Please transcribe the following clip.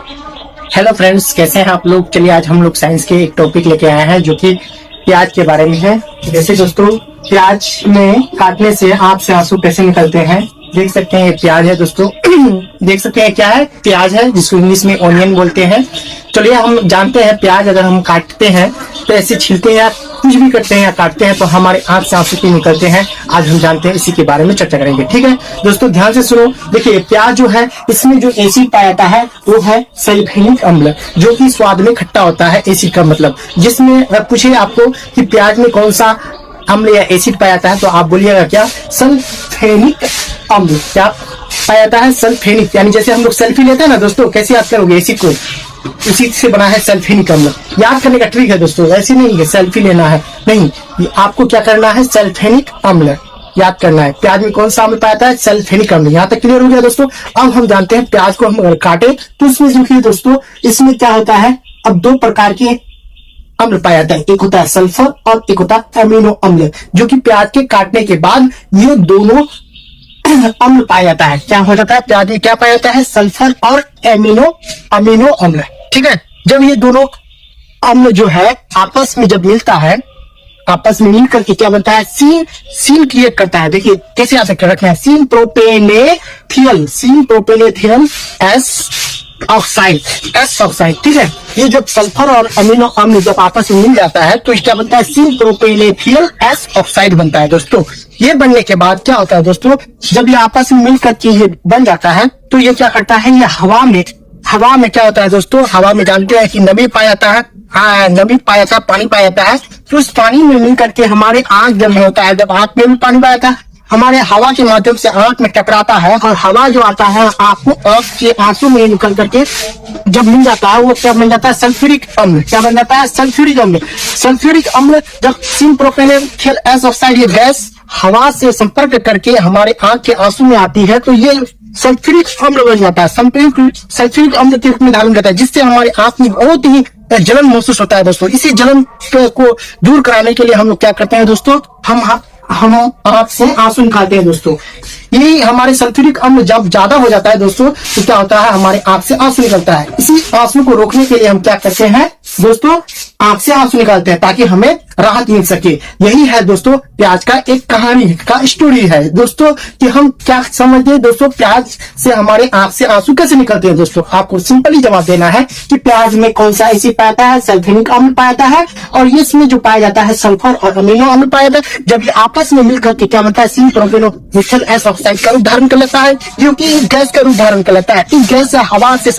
Hello friends, कैसे हैं आप लोग। चलिए आज हम लोग साइंस के एक टॉपिक लेके आए हैं जो कि प्याज के बारे में है। जैसे दोस्तों, प्याज में काटने से आंख से आंसू कैसे निकलते हैं। देख सकते हैं ये प्याज है दोस्तों। देख सकते हैं क्या है, प्याज है जिसको इंग्लिश में ऑनियन बोलते हैं। चलिए हम जानते हैं प्याज अगर हम काटते हैं तो ऐसे छिलते हैं या कुछ भी करते हैं या काटते हैं तो हमारे आंख से आंसू क्यों निकलते हैं, आज हम जानते हैं, इसी के बारे में चर्चा करेंगे। ठीक है दोस्तों, ध्यान से सुनो। देखिए प्याज जो है इसमें जो एसिड पाया जाता है वो है सल्फ्यूरिक अम्ल, जो कि स्वाद में खट्टा होता है। एसिड का मतलब, जिसमें पूछे आपको कि प्याज में कौन सा अम्ल या एसिड पाया जाता है तो आप बोलिएगा क्या, सल्फ्यूरिक अम्ल। क्या पाया जाता है? सल्फ्यूरिक। यानी जैसे हम लोग सेल्फी लेते हैं ना दोस्तों, कैसे याद करोगे एसिड को, उसी से बना है सल्फ्यूरिक अम्ल। याद करने का ट्रिक है दोस्तों, ऐसे नहीं है सेल्फी लेना है, नहीं, आपको क्या करना है, सल्फ्यूरिक अम्ल याद करना है। प्याज में कौन सा अम्ल पाया जाता है? सल्फ्यूरिक अम्ल। यहाँ तक क्लियर हो गया दोस्तों। अब हम जानते हैं प्याज को हम अगर काटे तो इसमें देखिए दोस्तों, इसमें क्या होता है, अब दो प्रकार के अम्ल पाया जाता है, एक होता है सल्फर और एक होता है अमीनो अम्ल, जो कि प्याज के काटने के बाद ये दोनों अम्ल पाया जाता है। क्या हो जाता है प्याज में, क्या पाया जाता है, सल्फर और अमीनो अम्ल। ठीक है, जब ये दोनों अम्ल जो है आपस में जब मिलता है, आपस में मिलकर के क्या बनता है, सीन क्रिएट करता है। देखिए कैसे आ सकते रखना है, सीन प्रोपेनेथियल एस ऑक्साइड। ठीक है, ये जब सल्फर और अमीनो अम्ल जब आपस में मिल जाता है तो क्या बनता है, सीन प्रोपेनेथियल एस ऑक्साइड बनता है दोस्तों। ये बनने के बाद क्या होता है दोस्तों, जब ये आपस में मिलकर के ये बन जाता है तो ये क्या करता है, ये हवा में क्या होता है दोस्तों, हवा में जानते हैं कि नमी पाया जाता है, नमी पाया जाता है, पानी पाया जाता है। तो उस पानी में मिल करके हमारे आंख जब होता है, जब आंख में भी पानी पाया जाता है, हमारे हवा के माध्यम से आंख में टकराता है और हवा जो आता है आंख के आंसू में निकल करके जब मिल जाता है वो क्या बन जाता है, सल्फ्यूरिक अम्ल। क्या बन जाता है, सल्फ्यूरिक अम्ल। सल्फ्यूरिक अम्ल जब सीन प्रोपेनेथियल एस ऑक्साइड, ये गैस हवा से संपर्क करके हमारे आंख के आंसू में आती है तो ये सल्फ्यूरिक अम्ल बन जाता है, सल्फ्यूरिक अम्ल के रूप में धारण करता है, जिससे हमारे आंख में बहुत ही जलन महसूस होता है दोस्तों। इसी जलन को दूर कराने के लिए हम लोग क्या करते हैं दोस्तों, हम आंख से आंसू निकालते हैं दोस्तों। यही हमारे सल्फ्यूरिक अम्ल जब ज्यादा हो जाता है दोस्तों तो क्या होता है, हमारे आंख से आंसू निकलता है। इसी आंसू को रोकने के लिए हम क्या करते हैं दोस्तों, आंख से आंसू निकालते हैं ताकि हमें राहत मिल सके। यही है दोस्तों प्याज का एक कहानी का स्टोरी है दोस्तों, कि हम क्या समझते हैं दोस्तों, प्याज से हमारे आंख से आंसू कैसे निकलते हैं दोस्तों। आपको सिंपली जवाब देना है कि प्याज में कौन सा एसिड पाया जाता है, सल्फ्यूरिक अम्ल पाया जाता है, और ये इसमें जो पाया जाता है सल्फर और अमीनो अम्ल पाया जाता है। जब ये आपस में मिलकर के क्या बनता है, सीन प्रोपेनेथियल एस ऑक्साइड का रूप धारण कर लेता है, जो कि गैस का रूप धारण कर लेता है। इस गैस से हवा से